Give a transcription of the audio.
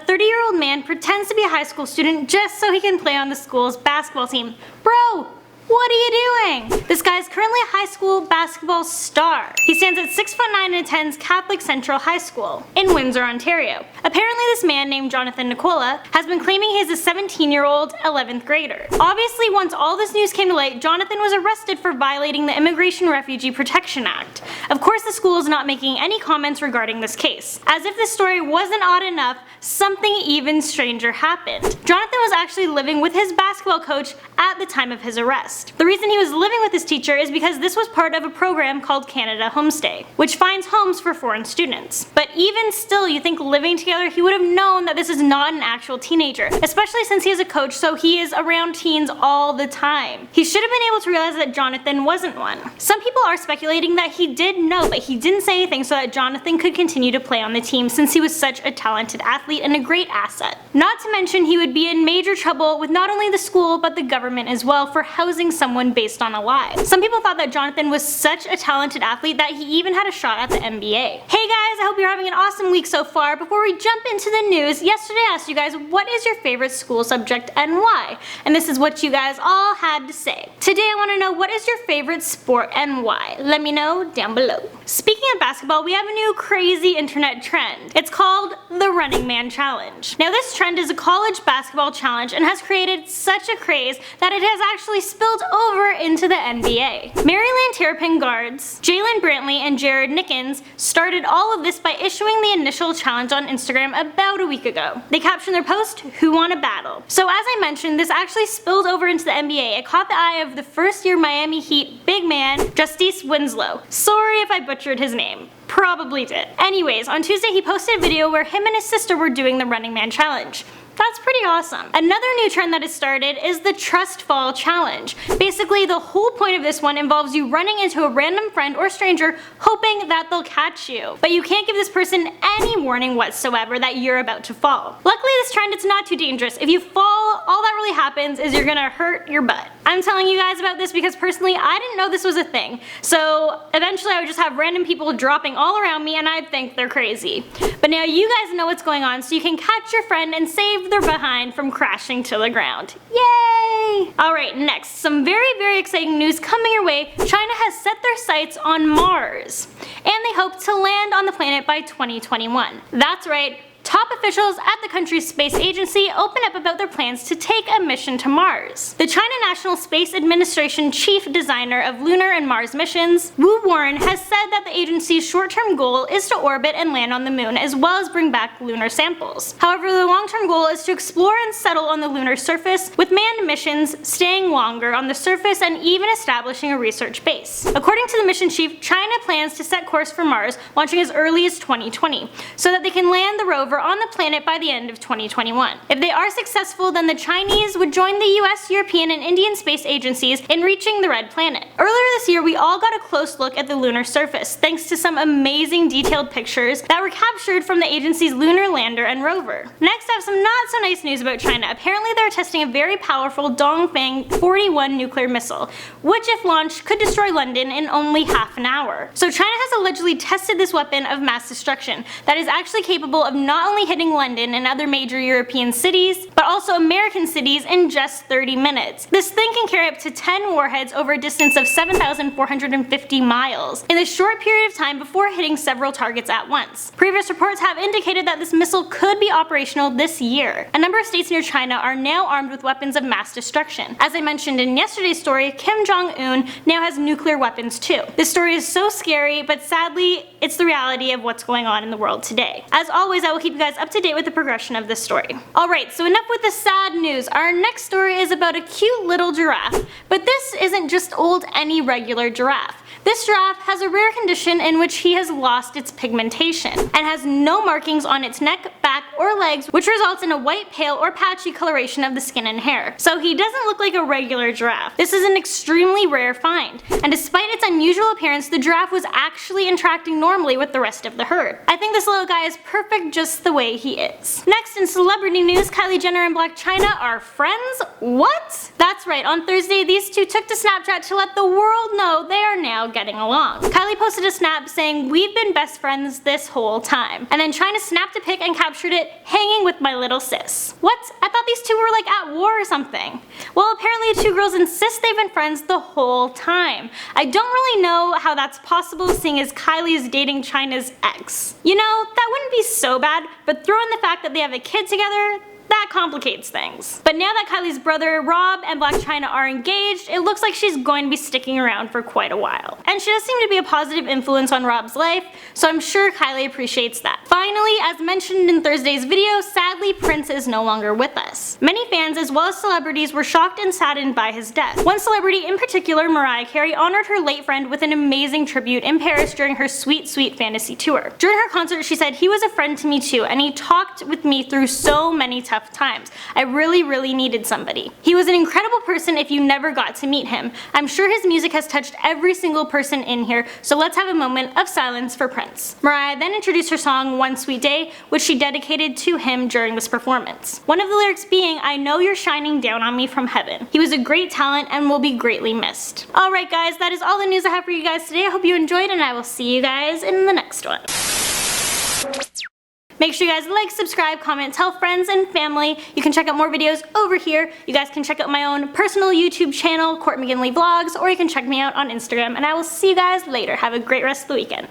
30-year-old man pretends to be a high school student just so he can play on the school's basketball team. Bro, what are you doing? This guy is currently a high school basketball star. He stands at 6'9" and attends Catholic Central High School in Windsor, Ontario. Apparently this man named Jonathan Nicola has been claiming he is a 17-year-old 11th grader. Obviously, once all this news came to light, Jonathan was arrested for violating the Immigration Refugee Protection Act. Of course, the school is not making any comments regarding this case. As if this story wasn't odd enough, something even stranger happened. Jonathan was actually living with his basketball coach at the time of his arrest. The reason he was living with his teacher is because this was part of a program called Canada Homestay, which finds homes for foreign students. But even still, you think living together, he would have known that this is not an actual teenager, especially since he is a coach, so he is around teens all the time. He should have been able to realize that Jonathan wasn't one. Some people are speculating that he did know, but he didn't say anything so that Jonathan could continue to play on the team since he was such a talented athlete and a great asset. Not to mention, he would be in major trouble with not only the school but the government as well for housing someone based on a lie. Some people thought that Jonathan was such a talented athlete that he even had a shot at the NBA. Hey guys, I hope you're having an awesome week so far. Before we jump into the news, yesterday I asked you guys what is your favorite school subject and why, and this is what you guys all had to say. Today I want to know what is your favorite sport and why. Let me know down below. Speaking of basketball, we have a new crazy internet trend. It's called the Running Man Challenge. Now this trend is a college basketball challenge and has created such a craze that it has actually spilled over into the NBA. Maryland Terrapin guards Jalen Brantley and Jared Nickens started all of this by issuing the initial challenge on Instagram about a week ago. They captioned their post, "Who want a battle?" So as I mentioned, this actually spilled over into the NBA. It caught the eye of the first-year Miami Heat big man, Justice Winslow. Sorry if I butchered his name. Probably did. Anyways, on Tuesday he posted a video where him and his sister were doing the Running Man Challenge. That's pretty awesome. Another new trend that has started is the Trust Fall Challenge. Basically, the whole point of this one involves you running into a random friend or stranger hoping that they'll catch you. But you can't give this person any warning whatsoever that you're about to fall. Luckily, this trend is not too dangerous. If you fall, all that really happens is you're gonna hurt your butt. I'm telling you guys about this because personally, I didn't know this was a thing. So eventually I would just have random people dropping all around me and I'd think they're crazy. But now you guys know what's going on, so you can catch your friend and save their behind from crashing to the ground. Yay! Alright, next, some very exciting news coming your way. China has set their sights on Mars, and they hope to land on the planet by 2021. That's right. Top officials at the country's space agency open up about their plans to take a mission to Mars. The China National Space Administration chief designer of lunar and Mars missions, Wu Warren, has said that the agency's short-term goal is to orbit and land on the moon as well as bring back lunar samples. However, the long-term goal is to explore and settle on the lunar surface, with manned missions staying longer on the surface and even establishing a research base. According to the mission chief, China plans to set course for Mars, launching as early as 2020, so that they can land the rover on the planet by the end of 2021. If they are successful, then the Chinese would join the US, European, and Indian space agencies in reaching the Red Planet. Earlier this year, we all got a close look at the lunar surface, thanks to some amazing detailed pictures that were captured from the agency's lunar lander and rover. Next, I have some not so nice news about China. Apparently, they're testing a very powerful Dongfang 41 nuclear missile, which if launched could destroy London in only half an hour. So China has allegedly tested this weapon of mass destruction that is actually capable of not only hitting London and other major European cities, but also American cities in just 30 minutes. This thing can carry up to 10 warheads over a distance of 7,450 miles in a short period of time before hitting several targets at once. Previous reports have indicated that this missile could be operational this year. A number of states near China are now armed with weapons of mass destruction. As I mentioned in yesterday's story, Kim Jong-un now has nuclear weapons too. This story is so scary, but sadly, it's the reality of what's going on in the world today. As always, I will keep you guys up to date with the progression of this story. Alright, so enough with the sad news. Our next story is about a cute little giraffe. But this isn't just old any regular giraffe. This giraffe has a rare condition in which he has lost its pigmentation and has no markings on its neck, back, or legs, which results in a white, pale, or patchy coloration of the skin and hair. So he doesn't look like a regular giraffe. This is an extremely rare find, and despite its unusual appearance, the giraffe was actually interacting normally with the rest of the herd. I think this little guy is perfect just the way he is. Next, in celebrity news, Kylie Jenner and Blac Chyna are friends? What? That's right, on Thursday these two took to Snapchat to let the world know they are now getting along. Kylie posted a snap saying, "We've been best friends this whole time." And then Chyna snapped a pic and captured it, "Hanging with my little sis." What? I thought these two were like at war or something. Well, apparently the two girls insist they've been friends the whole time. I don't really know how that's possible, seeing as Kylie is dating Chyna's ex. You know, that wouldn't be so bad, but throw in the fact that they have a kid together, that complicates things. But now that Kylie's brother Rob and Blac Chyna are engaged, it looks like she's going to be sticking around for quite a while. And she does seem to be a positive influence on Rob's life, so I'm sure Kylie appreciates that. Finally, as mentioned in Thursday's video, sadly Prince is no longer with us. Many fans as well as celebrities were shocked and saddened by his death. One celebrity in particular, Mariah Carey, honored her late friend with an amazing tribute in Paris during her Sweet Sweet Fantasy tour. During her concert, she said, "He was a friend to me too, and he talked with me through so many tough times. I really needed somebody. He was an incredible person if you never got to meet him. I'm sure his music has touched every single person in here, so let's have a moment of silence for Prince." Mariah then introduced her song One Sweet Day, which she dedicated to him during this performance. One of the lyrics being, "I know you're shining down on me from heaven." He was a great talent and will be greatly missed. Alright guys, that is all the news I have for you guys today. I hope you enjoyed, and I will see you guys in the next one. Make sure you guys like, subscribe, comment, tell friends and family. You can check out more videos over here. You guys can check out my own personal YouTube channel, Court McGinley Vlogs, or you can check me out on Instagram, and I will see you guys later. Have a great rest of the weekend.